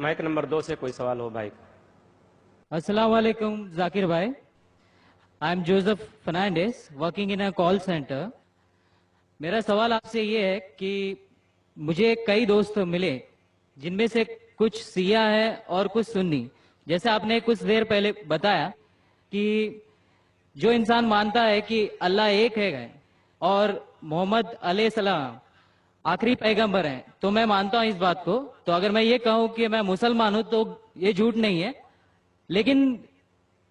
Mic number 2 سے کوئی سوال ہو بھائی کا؟ السلام علیکم ذاکر بھائی. I am Joseph Fernandes working in a call centre. میرا سوال آپ سے یہ ہے کہ مجھے کئی دوست ملے جن میں سے کچھ سیاہ ہے اور کچھ سنی. جیسے آپ نے کچھ دیر پہلے بتایا کہ جو انسان مانتا ہے کہ اللہ ایک ہے اور محمد علیہ السلام آخری پیغمبر ہیں تو میں مانتا ہوں اس بات کو. تو اگر میں یہ کہوں کہ میں مسلمان ہوں تو یہ جھوٹ نہیں ہے. لیکن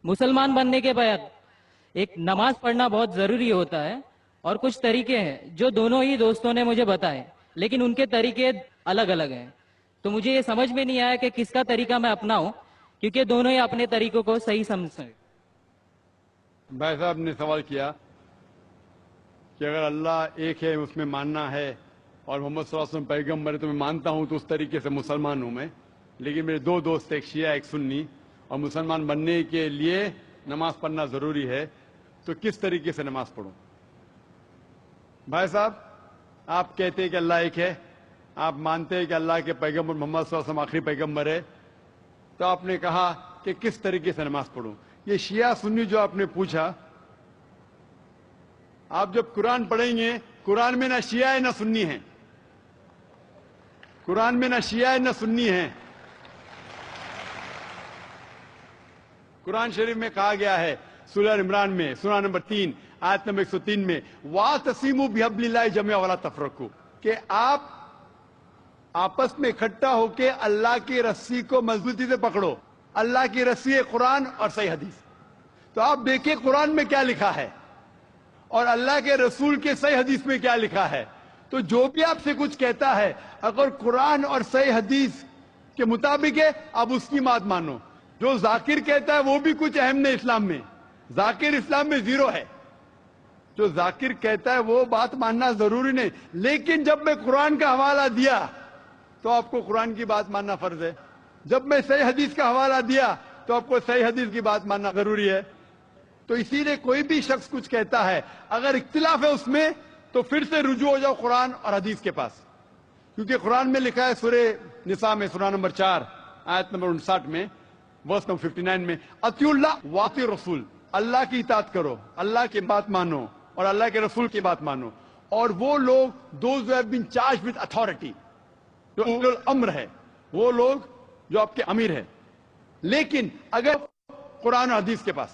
مسلمان بننے کے بعد ایک نماز پڑھنا بہت ضروری ہوتا ہے اور کچھ طریقے ہیں جو دونوں ہی دوستوں نے مجھے بتائے لیکن ان کے طریقے الگ الگ ہیں. تو مجھے یہ سمجھ میں نہیں آیا کہ کس کا طریقہ میں اپناؤں کیونکہ دونوں ہی اپنے طریقوں کو صحیح سمجھتے ہیں. بھائی صاحب نے سوال کیا کہ اگر اللہ ایک ہے اس میں ماننا ہے اور محمد صلی اللہ علیہ وسلم پیغمبر ہے تو میں مانتا ہوں تو اس طریقے سے مسلمان ہوں میں. لیکن میرے دو دوست ایک شیعہ ایک سنی اور مسلمان بننے کے لیے نماز پڑھنا ضروری ہے تو کس طریقے سے نماز پڑھوں؟ بھائی صاحب آپ کہتے ہیں کہ اللہ ایک ہے, آپ مانتے ہیں کہ اللہ کے پیغمبر محمد صلی اللہ علیہ وسلم آخری پیغمبر ہے, تو آپ نے کہا کہ کس طریقے سے نماز پڑھوں. یہ شیعہ سنی جو آپ نے پوچھا, آپ جب قرآن پڑھیں گے قرآن میں نہ شیعہ ہے نہ سنی ہے. قرآن میں نہ شیعہ ہے نہ سنی ہے. قرآن شریف میں کہا گیا ہے سورہ عمران میں سورہ نمبر 3 آیت نمبر 103 میں وَاعْتَصِمُوا بِحَبْلِ اللَّهِ جَمِيعًا وَلَا تَفَرَّقُوا, کہ آپ آپس میں اکٹھا ہو کے اللہ کی رسی کو مضبوطی سے پکڑو. اللہ کی رسی ہے قرآن اور صحیح حدیث. تو آپ دیکھیں قرآن میں کیا لکھا ہے اور اللہ کے رسول کے صحیح حدیث میں کیا لکھا ہے. تو جو بھی آپ سے کچھ کہتا ہے اگر قرآن اور صحیح حدیث کے مطابق ہے آپ اس کی بات مانو. جو ذاکر کہتا ہے وہ بھی کچھ اہم نہیں اسلام میں, ذاکر اسلام میں زیرو ہے. جو ذاکر کہتا ہے وہ بات ماننا ضروری نہیں, لیکن جب میں قرآن کا حوالہ دیا تو آپ کو قرآن کی بات ماننا فرض ہے. جب میں صحیح حدیث کا حوالہ دیا تو آپ کو صحیح حدیث کی بات ماننا ضروری ہے. تو اسی لیے کوئی بھی شخص کچھ کہتا ہے اگر اختلاف ہے اس میں تو پھر سے رجوع ہو جاؤ قرآن اور حدیث کے پاس, کیونکہ قرآن میں لکھا ہے سورہ نساء میں سورہ نمبر 4 آیت نمبر 59 میں ورس نمبر 59 میں اطیعوا اللہ واطیعوا الرسول, اللہ کی اطاعت کرو, اللہ کی بات مانو اور اللہ کے رسول کی بات مانو. اور وہ لوگ those who have been charged with authority, جو اولو الامر ہے, وہ لوگ جو آپ کے امیر ہیں. لیکن اگر قرآن اور حدیث کے پاس,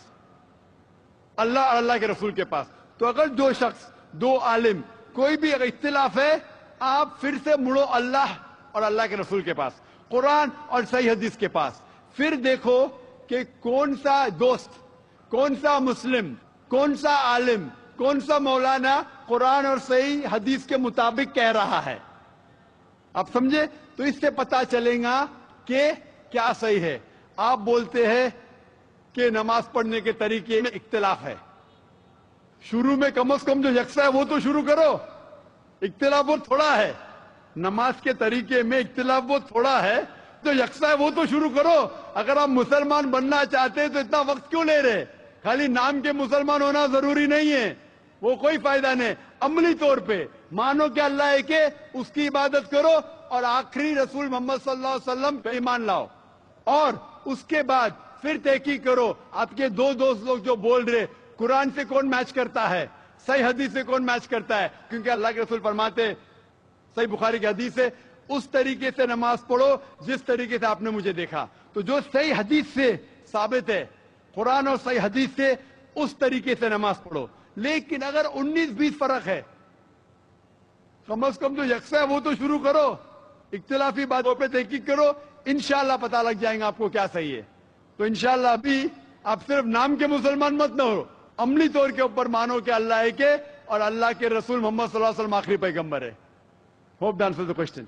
اللہ اور اللہ کے رسول کے پاس, تو اگر دو شخص دو عالم کوئی بھی اگر اختلاف ہے آپ پھر سے مڑو اللہ اور اللہ کے رسول کے پاس, قرآن اور صحیح حدیث کے پاس. پھر دیکھو کہ کون سا دوست, کون سا مسلم, کون سا عالم, کون سا مولانا قرآن اور صحیح حدیث کے مطابق کہہ رہا ہے. آپ سمجھے؟ تو اس سے پتا چلے گا کہ کیا صحیح ہے. آپ بولتے ہیں کہ نماز پڑھنے کے طریقے میں اختلاف ہے. شروع میں کم از کم جو یکساں ہے وہ تو شروع کرو. اختلاف بہت تھوڑا ہے, نماز کے طریقے میں اختلاف بہت تھوڑا ہے, جو یکساں ہے وہ تو شروع کرو. اگر آپ مسلمان بننا چاہتے ہیں تو اتنا وقت کیوں لے رہے؟ خالی نام کے مسلمان ہونا ضروری نہیں ہے, وہ کوئی فائدہ نہیں. عملی طور پہ مانو کہ اللہ ایک ہے, اس کی عبادت کرو اور آخری رسول محمد صلی اللہ علیہ وسلم پہ ایمان لاؤ. اور اس کے بعد پھر تحقیق کرو آپ کے دو دوست لوگ جو بول رہے قرآن سے کون میچ کرتا ہے, صحیح حدیث سے کون میچ کرتا ہے. کیونکہ اللہ کے رسول فرماتے, صحیح بخاری کی حدیث ہے, اس طریقے سے نماز پڑھو جس طریقے سے آپ نے مجھے دیکھا. تو جو صحیح حدیث سے ثابت ہے, قرآن اور صحیح حدیث سے, اس طریقے سے نماز پڑھو. لیکن اگر 19-20 فرق ہے, کم از کم جو یکساں ہے وہ تو شروع کرو. اختلافی باتوں پہ تحقیق کرو, انشاءاللہ پتہ لگ جائیں گا آپ کو کیا صحیح ہے. تو انشاءاللہ ابھی آپ صرف نام کے مسلمان مت نہ ہو, عملی طور کے اوپر مانو کہ اللہ ایک ہے اور اللہ کے رسول محمد صلی اللہ علیہ وسلم آخری پیغمبر ہے. Hope the answer the question.